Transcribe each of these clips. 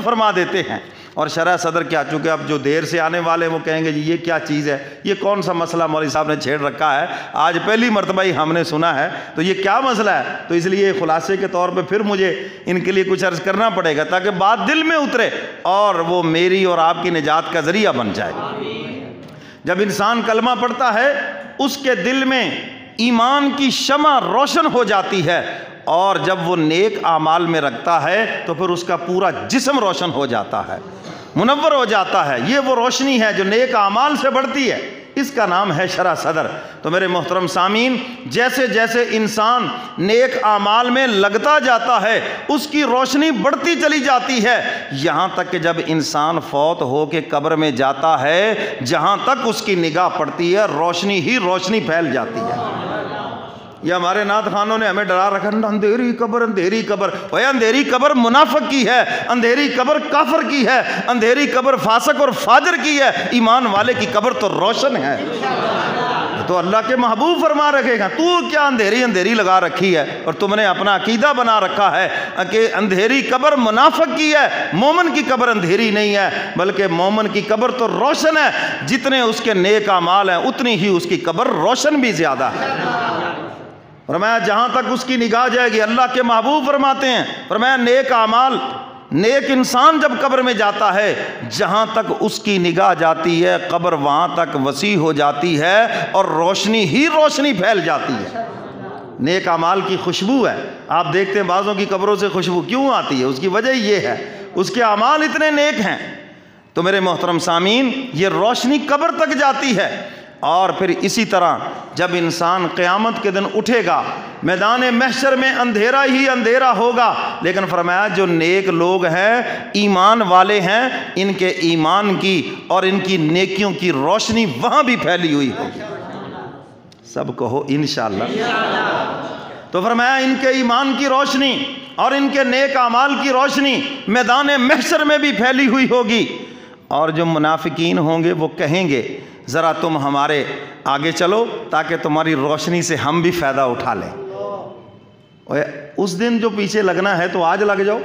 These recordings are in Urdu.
فرما دیتے ہیں۔ اور شرح صدر کیا، چونکہ اب جو دیر سے آنے والے وہ کہیں گے جی یہ کیا چیز ہے، یہ کون سا مسئلہ مولوی صاحب نے چھیڑ رکھا ہے، آج پہلی مرتبہ ہی ہم نے سنا ہے، تو یہ کیا مسئلہ ہے؟ تو اس لیے خلاصے کے طور پہ پھر مجھے ان کے لیے کچھ عرض کرنا پڑے گا تاکہ بات دل میں اترے اور وہ میری اور آپ کی نجات کا ذریعہ بن جائے۔ جب انسان کلمہ پڑھتا ہے اس کے دل میں ایمان کی شمع روشن ہو جاتی ہے، اور جب وہ نیک اعمال میں رکھتا ہے تو پھر اس کا پورا جسم روشن ہو جاتا ہے، منور ہو جاتا ہے۔ یہ وہ روشنی ہے جو نیک اعمال سے بڑھتی ہے، اس کا نام ہے شرح صدر۔ تو میرے محترم سامعین، جیسے جیسے انسان نیک اعمال میں لگتا جاتا ہے اس کی روشنی بڑھتی چلی جاتی ہے، یہاں تک کہ جب انسان فوت ہو کے قبر میں جاتا ہے، جہاں تک اس کی نگاہ پڑتی ہے روشنی ہی روشنی پھیل جاتی ہے۔ یہ ہمارے نعت خانوں نے ہمیں ڈرا رکھا، اندھیری قبر اندھیری قبر۔ اوے اندھیری قبر منافق کی ہے، اندھیری قبر کافر کی ہے، اندھیری قبر فاسق اور فاجر کی ہے، ایمان والے کی قبر تو روشن ہے۔ تو اللہ کے محبوب فرما رکھے گا، تو کیا اندھیری اندھیری لگا رکھی ہے، اور تم نے اپنا عقیدہ بنا رکھا ہے کہ اندھیری قبر منافق کی ہے، مومن کی قبر اندھیری نہیں ہے، بلکہ مومن کی قبر تو روشن ہے، جتنے اس کے نیک اعمال ہیں اتنی ہی اس کی قبر روشن بھی زیادہ ہے۔ فرمایا جہاں تک اس کی نگاہ جائے گی، اللہ کے محبوب فرماتے ہیں، فرمایا نیک اعمال، نیک انسان جب قبر میں جاتا ہے جہاں تک اس کی نگاہ جاتی ہے قبر وہاں تک وسیع ہو جاتی ہے اور روشنی ہی روشنی پھیل جاتی ہے۔ نیک اعمال کی خوشبو ہے، آپ دیکھتے ہیں بعضوں کی قبروں سے خوشبو کیوں آتی ہے، اس کی وجہ یہ ہے اس کے اعمال اتنے نیک ہیں۔ تو میرے محترم سامعین، یہ روشنی قبر تک جاتی ہے، اور پھر اسی طرح جب انسان قیامت کے دن اٹھے گا میدان محشر میں اندھیرا ہی اندھیرا ہوگا، لیکن فرمایا جو نیک لوگ ہیں، ایمان والے ہیں، ان کے ایمان کی اور ان کی نیکیوں کی روشنی وہاں بھی پھیلی ہوئی ہوگی۔ سب کہو انشاءاللہ۔ تو فرمایا ان کے ایمان کی روشنی اور ان کے نیک اعمال کی روشنی میدان محشر میں بھی پھیلی ہوئی ہوگی، اور جو منافقین ہوں گے وہ کہیں گے ذرا تم ہمارے آگے چلو تاکہ تمہاری روشنی سے ہم بھی فائدہ اٹھا لیں۔ اس دن جو پیچھے لگنا ہے تو آج لگ جاؤ،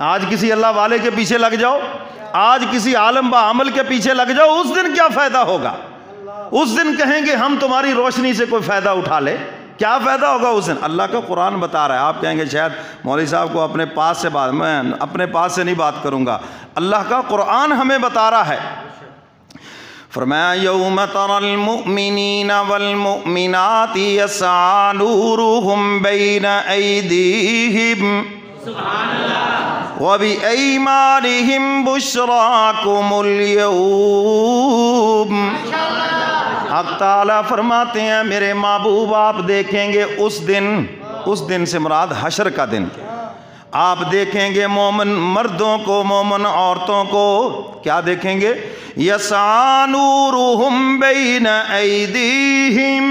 آج کسی اللہ والے کے پیچھے لگ جاؤ، آج کسی عالم با عمل کے پیچھے لگ جاؤ، اس دن کیا فائدہ ہوگا؟ اس دن کہیں گے ہم تمہاری روشنی سے کوئی فائدہ اٹھا لے، کیا فائدہ ہوگا اس دن؟ اللہ کا قرآن بتا رہا ہے۔ آپ کہیں گے شاید مولوی صاحب کو اپنے پاس سے بات، میں اپنے پاس سے نہیں بات کروں گا، اللہ کا قرآن ہمیں بتا رہا ہے۔ فرمایا یوم تری المؤمنین والمؤمنات یسعی نورہم بین ایدیہم وبایمانہم بشراکم اليوم۔ حق تعالیٰ فرماتے ہیں میرے محبوب آپ دیکھیں گے اس دن سے مراد حشر کا دن، آپ دیکھیں گے مومن مردوں کو، مومن عورتوں کو، کیا دیکھیں گے؟ یسعی نورہم بین ایدیہم،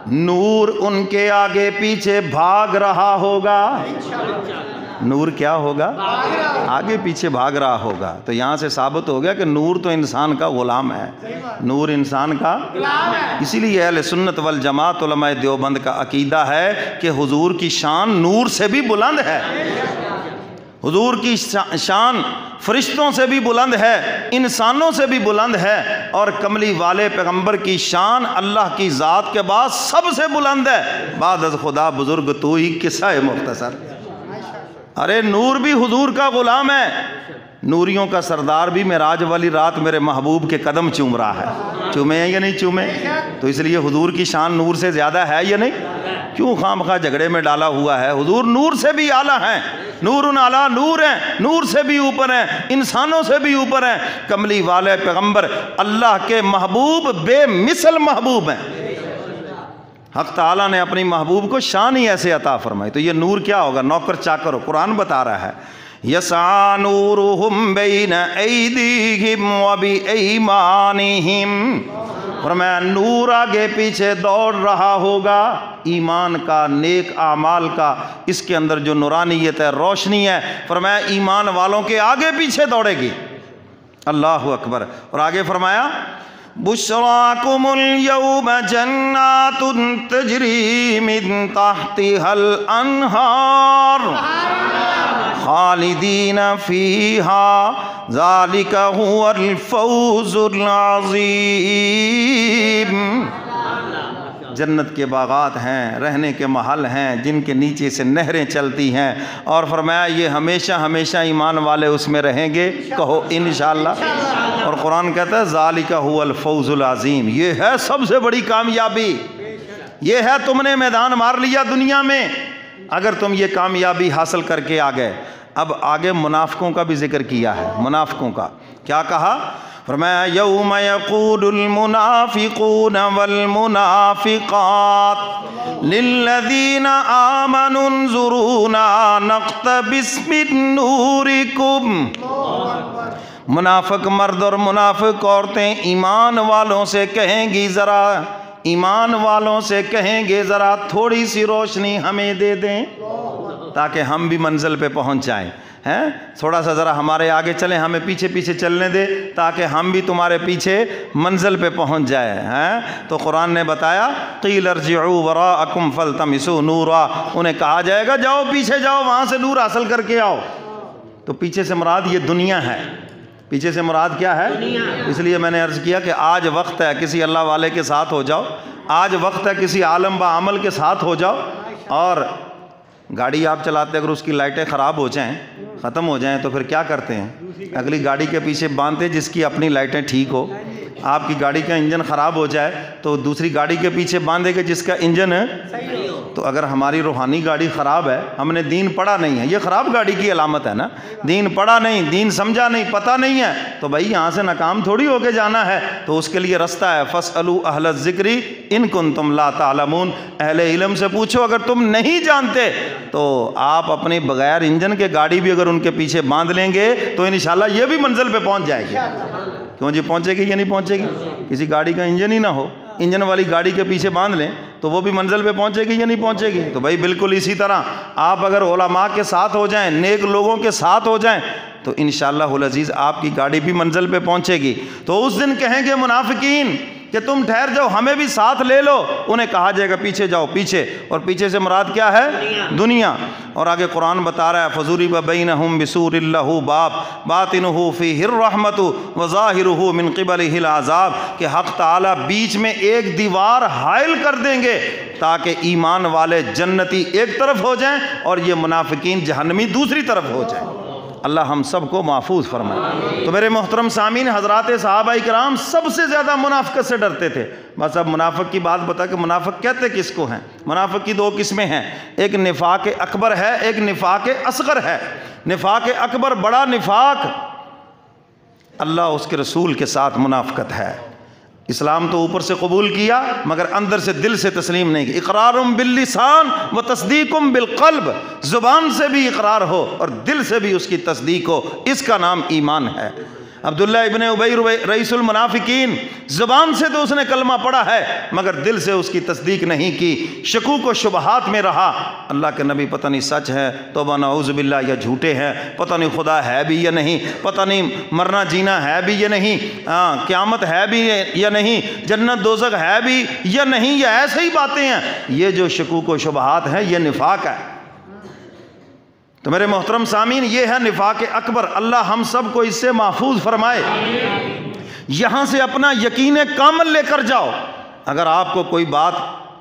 نور ان کے آگے پیچھے بھاگ رہا ہوگا۔ نور کیا ہوگا؟ آگے پیچھے بھاگ رہا ہوگا۔ تو یہاں سے ثابت ہو گیا کہ نور تو انسان کا غلام ہے، نور انسان کا غلام ہے۔ اسی لیے اہل سنت والجماعت علماء دیوبند کا عقیدہ ہے کہ حضور کی شان نور سے بھی بلند ہے، حضور کی شان فرشتوں سے بھی بلند ہے، انسانوں سے بھی بلند ہے، اور کملی والے پیغمبر کی شان اللہ کی ذات کے بعد سب سے بلند ہے۔ بعد از خدا بزرگ تو ہی قصہ مختصر۔ ارے نور بھی حضور کا غلام ہے، نوریوں کا سردار بھی معراج والی رات میرے محبوب کے قدم چوم رہا ہے، چومے ہیں یا نہیں چومے؟ تو اس لیے حضور کی شان نور سے زیادہ ہے یا نہیں؟ کیوں خام خواہ جھگڑے میں ڈالا ہوا ہے؟ حضور نور سے بھی اعلیٰ ہیں، نور اعلیٰ نور ہیں، نور سے بھی اوپر ہیں، انسانوں سے بھی اوپر ہیں، کملی والے پیغمبر اللہ کے محبوب بے مثل محبوب ہیں۔ حق تعالیٰ نے اپنی محبوب کو شان ہی ایسے عطا فرمائی۔ تو یہ نور کیا ہوگا؟ نوکر چاکر ہو، قرآن بتا رہا ہے یسعی نورہم بین ایدیہم وبایمانہم، فرمایا نور آگے پیچھے دوڑ رہا ہوگا، ایمان کا، نیک اعمال کا، اس کے اندر جو نورانیت ہے، روشنی ہے، فرمایا ایمان والوں کے آگے پیچھے دوڑے گی۔ اللہ اکبر۔ اور آگے فرمایا بشراکم اليوم جنات تجری من تحتها الانہار خالدین فیہا ذالک هو الفوز العظیم۔ جنت کے باغات ہیں، رہنے کے محل ہیں جن کے نیچے سے نہریں چلتی ہیں، اور فرمایا یہ ہمیشہ ہمیشہ ایمان والے اس میں رہیں گے، کہو انشاءاللہ۔ اور قرآن کہتا ہے ذالک هو الفوز العظیم، یہ ہے سب سے بڑی کامیابی، یہ ہے تم نے میدان مار لیا دنیا میں اگر تم یہ کامیابی حاصل کر کے آ گئے۔ اب آگے منافقوں کا بھی ذکر کیا ہے، منافقوں کا کیا کہا؟ فرمایا یوم یقول المنافقون والمنافقات للذین آمنوا انظرونا نقتبس من نورکم۔ منافق مرد اور منافق عورتیں ایمان والوں سے کہیں گی ذرا، ایمان والوں سے کہیں گے ذرا تھوڑی سی روشنی ہمیں دے دیں تاکہ ہم بھی منزل پہ پہنچ جائیں، ہیں تھوڑا سا ذرا ہمارے آگے چلیں، ہمیں پیچھے پیچھے چلنے دے تاکہ ہم بھی تمہارے پیچھے منزل پہ پہنچ جائیں، ہیں۔ تو قرآن نے بتایا قیل ارجعوا وراءکم فالتمسوا نورا، انہیں کہا جائے گا جاؤ پیچھے جاؤ وہاں سے نور حاصل کر کے آؤ۔ تو پیچھے سے مراد یہ دنیا ہے، پیچھے سے مراد کیا ہے؟ اس لیے میں نے عرض کیا کہ آج وقت ہے کسی اللہ والے کے ساتھ ہو جاؤ، آج وقت ہے کسی عالم با عمل کے ساتھ ہو جاؤ، اور گاڑی آپ چلاتے اگر اس کی لائٹیں خراب ہو جائیں، ختم ہو جائیں، تو پھر کیا کرتے ہیں؟ اگلی گاڑی کے پیچھے باندھتے جس کی اپنی لائٹیں ٹھیک ہو۔ آپ کی گاڑی کا انجن خراب ہو جائے تو دوسری گاڑی کے پیچھے باندھے گا جس کا انجن ہے۔ تو اگر ہماری روحانی گاڑی خراب ہے، ہم نے دین پڑھا نہیں ہے، یہ خراب گاڑی کی علامت ہے نا، دین پڑھا نہیں، دین سمجھا نہیں، پتہ نہیں ہے، تو بھائی یہاں سے ناکام تھوڑی ہو کے جانا ہے۔ تو اس کے لیے رستہ ہے فَاسْأَلُوا أَهْلَ الذِّكْرِ إِن كُنتُمْ لَا تَعْلَمُونَ، اہل علم سے پوچھو اگر تم نہیں جانتے۔ تو آپ اپنے بغیر انجن کے گاڑی بھی اگر ان کے پیچھے باندھ لیں گے تو انشاءاللہ یہ بھی منزل پہ پہنچ جائے گی۔ کیوں جی پہنچے گی یا نہیں پہنچے گی؟ کسی گاڑی کا انجن ہی نہ ہو، انجن والی گاڑی کے پیچھے باندھ لیں تو وہ بھی منزل پہ پہنچے گی یا نہیں پہنچے گی؟ تو بھائی بالکل اسی طرح آپ اگر علماء کے ساتھ ہو جائیں، نیک لوگوں کے ساتھ ہو جائیں، تو انشاءاللہ العزیز آپ کی گاڑی بھی منزل پہ پہنچے گی۔ تو اس دن کہیں گے منافقین کہ تم ٹھہر جاؤ ہمیں بھی ساتھ لے لو، انہیں کہا جائے گا پیچھے جاؤ پیچھے، اور پیچھے سے مراد کیا ہے؟ دنیا۔ اور آگے قرآن بتا رہا ہے فَضُرِبَ بَيْنَهُمْ بِسُورٍ لَهُ بَابٌ بَاطِنُهُ فِيهِ الرَّحْمَةُ وَظَاهِرُهُ مِنْ قِبَلِهِ الْعَذَابُ، کہ حق تعالیٰ بیچ میں ایک دیوار حائل کر دیں گے تاکہ ایمان والے جنتی ایک طرف ہو جائیں اور یہ منافقین جہنمی دوسری طرف ہو جائیں۔ اللہ ہم سب کو محفوظ فرمائے۔ تو میرے محترم سامعین، حضرات صحابہ کرام سب سے زیادہ منافقت سے ڈرتے تھے۔ بس اب منافق کی بات بتا کہ منافق کہتے کس کو ہیں؟ منافق کی دو قسمیں ہیں، ایک نفاق اکبر ہے، ایک نفاق اصغر ہے۔ نفاق اکبر بڑا نفاق، اللہ اس کے رسول کے ساتھ منافقت ہے۔ اسلام تو اوپر سے قبول کیا مگر اندر سے دل سے تسلیم نہیں کی۔ اقرار باللسان و تصدیق بالقلب، زبان سے بھی اقرار ہو اور دل سے بھی اس کی تصدیق ہو، اس کا نام ایمان ہے۔ عبداللہ ابن ابی رئیس المنافقین، زبان سے تو اس نے کلمہ پڑھا ہے مگر دل سے اس کی تصدیق نہیں کی، شکوک و شبہات میں رہا۔ اللہ کے نبی پتہ نہیں سچ ہے توبہ نعوذ باللہ یا جھوٹے ہیں، پتہ نہیں خدا ہے بھی یا نہیں، پتہ نہیں مرنا جینا ہے بھی یا نہیں، قیامت ہے بھی یا نہیں، جنت دوزخ ہے بھی یا نہیں، یہ ایسے ہی باتیں ہیں۔ یہ جو شکوک و شبہات ہیں یہ نفاق ہے۔ تو میرے محترم سامعین، یہ ہے نفاق اکبر، اللہ ہم سب کو اس سے محفوظ فرمائے۔ یہاں سے اپنا یقین کامل لے کر جاؤ۔ اگر آپ کو کوئی بات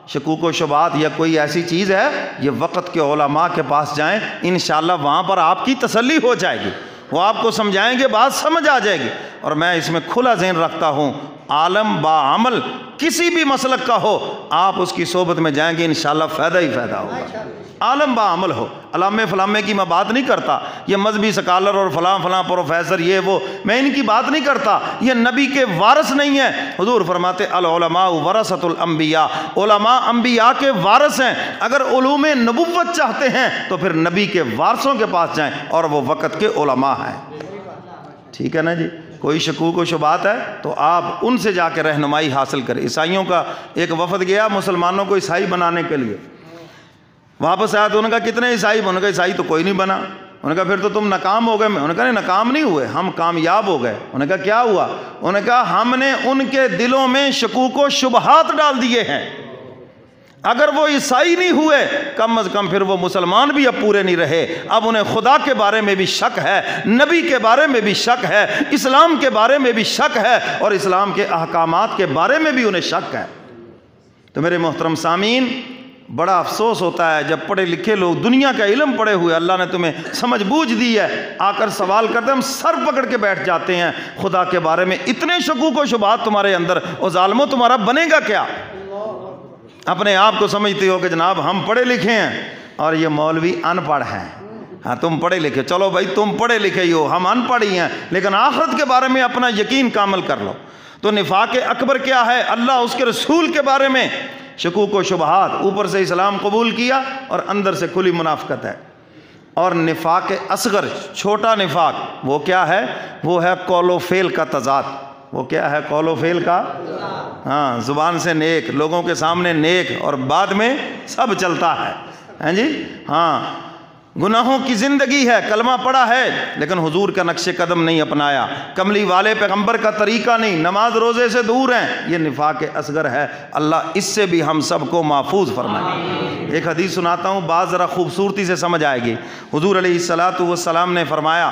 شکوک و شبہات یا کوئی ایسی چیز ہے، یہ وقت کے علماء کے پاس جائیں، انشاءاللہ وہاں پر آپ کی تسلی ہو جائے گی، وہ آپ کو سمجھائیں گے، بات سمجھ آ جائے گی۔ اور میں اس میں کھلا ذہن رکھتا ہوں، عالم با عمل کسی بھی مسلک کا ہو، آپ اس کی صحبت میں جائیں گے انشاءاللہ فائدہ ہی فائدہ ہوگا۔ عالم با عمل ہو، علامے فلامے کی میں بات نہیں کرتا، یہ مذہبی سکالر اور فلاں فلاں پروفیسر یہ وہ، میں ان کی بات نہیں کرتا، یہ نبی کے وارث نہیں ہیں۔ حضور فرماتے العلماء ورثۃ الانبیاء، علماء انبیاء کے وارث ہیں۔ اگر علوم نبوت چاہتے ہیں تو پھر نبی کے وارثوں کے پاس جائیں، اور وہ وقت کے علماء ہیں۔ ٹھیک ہے نا جی؟ کوئی شکوک و شبہات ہے تو آپ ان سے جا کے رہنمائی حاصل کریں۔ عیسائیوں کا ایک وفد گیا مسلمانوں کو عیسائی بنانے کے لیے، واپس آیا تو انہوں نے کہا کتنے عیسائی؟ انہوں نے کہا عیسائی تو کوئی نہیں بنا۔ انہوں نے کہا پھر تو تم ناکام ہو گئے۔ انہوں نے کہا نہیں ناکام نہیں ہوئے، ہم کامیاب ہو گئے۔ انہوں نے کہا کیا ہوا؟ انہوں نے کہا ہم نے ان کے دلوں میں شکوک و شبہات ڈال دیے ہیں۔ اگر وہ عیسائی نہیں ہوئے کم از کم پھر وہ مسلمان بھی اب پورے نہیں رہے. اب انہیں خدا کے بارے میں بھی شک ہے, نبی کے بارے میں بھی شک ہے, اسلام کے بارے میں بھی شک ہے, اور اسلام کے احکامات کے بارے میں بھی انہیں شک ہے. تو میرے محترم سامعین, بڑا افسوس ہوتا ہے جب پڑھے لکھے لوگ, دنیا کا علم پڑھے ہوئے, اللہ نے تمہیں سمجھ بوجھ دی ہے, آ کر سوال کرتے ہیں, ہم سر پکڑ کے بیٹھ جاتے ہیں خدا کے بارے میں. اتنے شکوک و شبہات تمہارے اندر, او ظالمو تمہارا بنے گا کیا؟ اپنے آپ کو سمجھتے ہو کہ جناب ہم پڑھے لکھے ہیں اور یہ مولوی ان پڑھ ہیں. ہاں تم پڑھے لکھے, چلو بھائی تم پڑھے لکھے ہی ہو, ہم ان پڑھ ہی ہیں, لیکن آخرت کے بارے میں اپنا یقین کامل کر لو. تو نفاق اکبر کیا ہے؟ اللہ اس کے رسول کے بارے میں شکوک و شبہات, اوپر سے اسلام قبول کیا اور اندر سے کھلی منافقت ہے. اور نفاق اصغر, چھوٹا نفاق, وہ کیا ہے؟ وہ ہے قول و فعل کا تضاد. وہ کیا ہے؟ قول و فعل کا, ہاں, زبان سے نیک, لوگوں کے سامنے نیک, اور بعد میں سب چلتا ہے. ہیں جی, ہاں, گناہوں کی زندگی ہے, کلمہ پڑھا ہے لیکن حضور کا نقش قدم نہیں اپنایا, کملی والے پیغمبر کا طریقہ نہیں, نماز روزے سے دور ہیں, یہ نفاق اصغر ہے. اللہ اس سے بھی ہم سب کو محفوظ فرمائے. ایک حدیث سناتا ہوں, بات ذرا خوبصورتی سے سمجھ آئے گی. حضور علیہ الصلوۃ والسلام نے فرمایا,